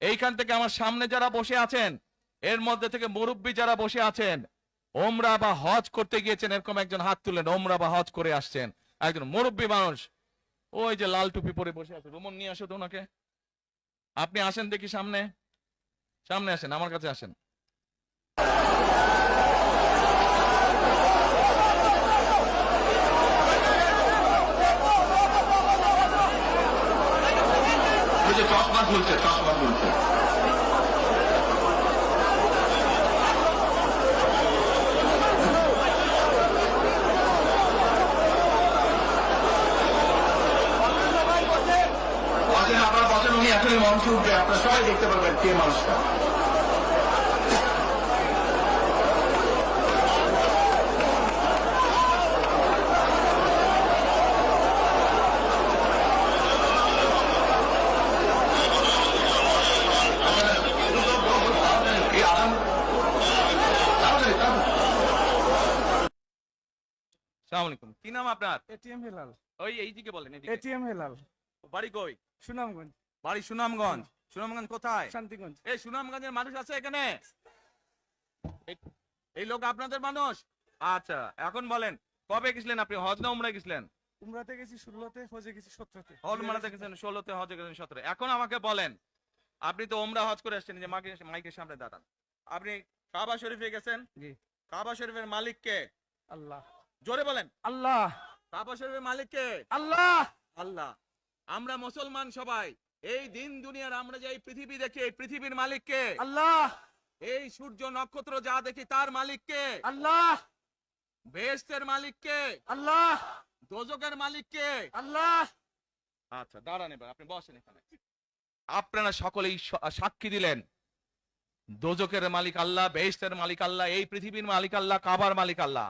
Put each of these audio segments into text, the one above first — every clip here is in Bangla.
এইখান থেকে আমার সামনে যারা বসে আছেন, এর মধ্যে থেকে মুরব্বী যারা বসে আছেন, ওমরা বা হজ করতে গিয়েছেন, এরকম একজন হাত তুলেন। ওমরা বা হজ করে আসছেন, একজন মুরব্বী মানুষ, ওই যে লাল টুপি পরে বসে আছে, রুমন নিয়ে আসো তো ওনাকে। আপনি আসেন দেখি সামনে, সামনে আসেন, আমার কাছে আসেন। চশমা খুলছে, চশমা খুলছে। আপনারা বসেন, উনি এখনই মঞ্চে উঠবে, আপনারা সবাই দেখতে পারবেন কে মানুষটা। কি নাম আপনার? এটিএম হেলাল। ওই এইদিকে বলেন। এটিএম হেলাল। বাড়ি কই? সুনামগঞ্জ। বাড়ি সুনামগঞ্জ। সুনামগঞ্জ কোথায়? শান্তিগঞ্জ। এই সুনামগঞ্জের মানুষ আছে এখানে? এই লোক আপনাদের মানুষ? আচ্ছা, এখন বলেন, কবে গেছিলেন আপনি? হজ না উমরায় গেছিলেন? উমরাতে গেছি 16তে, হজে গেছি 17তে। উমরাতে গেছেন 16তে, হজে গেছেন 17। এখন আমাকে বলেন, আপনি তো উমরা হজ করে আসছেন, যে মাইকের সামনে দাঁড়ান। আপনি কাবা শরীফে গেছেন? জি। কাবা শরীফের মালিক কে? আল্লাহ। জোরে বলেন। আল্লাহ। কাবা শরীফের মালিক কে? আল্লাহ। আল্লাহ। আমরা মুসলমান সবাই, এই দিন দুনিয়ার আমরা যে এই পৃথিবী দেখি, এই পৃথিবীর মালিক কে? আল্লাহ। এই সূর্য নক্ষত্র যা দেখি তার মালিক কে? আল্লাহ। বেহেশতের মালিক কে? আল্লাহ। দোজখের মালিক কে? আল্লাহ। আচ্ছা, দাঁড়ান, এবার আপনি বসেন এখানে। আপনারা সকলেই সাক্ষী দিলেন, দোজখের মালিক আল্লাহ, বেহেশতের মালিক আল্লাহ, এই পৃথিবীর মালিক আল্লাহ, কাবার মালিক আল্লাহ।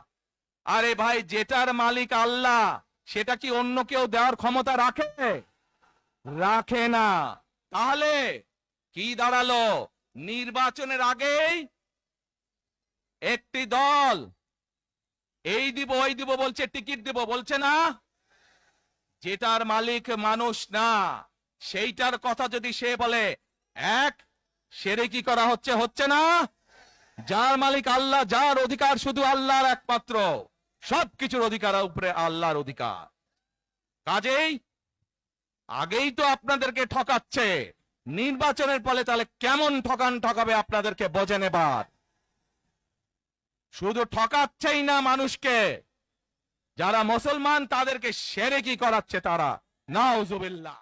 আরে ভাই, যেটার মালিক আল্লাহ, সেটা কি অন্য কেউ দেওয়ার ক্ষমতা রাখে? রাখে না। তাহলে কি দাঁড়ালো? নির্বাচনের আগেই একটি দল এই দিব ওই দিব বলছে, টিকিট দিব বলছে না? যেটার মালিক মানুষ না, সেইটার কথা যদি সে বলে, এক শিরকি করা হচ্ছে, হচ্ছে না? যার মালিক আল্লাহ, যার অধিকার শুধু আল্লাহর একমাত্র, সবকিছুর অধিকার উপরে আল্লাহর অধিকার। কাজেই আগেই তো আপনাদেরকে ঠকাচ্ছে, নির্বাচনের ফলে তাহলে কেমন ঠকাবে আপনাদেরকে বোঝেন এবার। শুধু ঠকাচ্ছেই না মানুষকে, যারা মুসলমান তাদেরকে শিরকি করাচ্ছে তারা। নাউজুবিল্লাহ।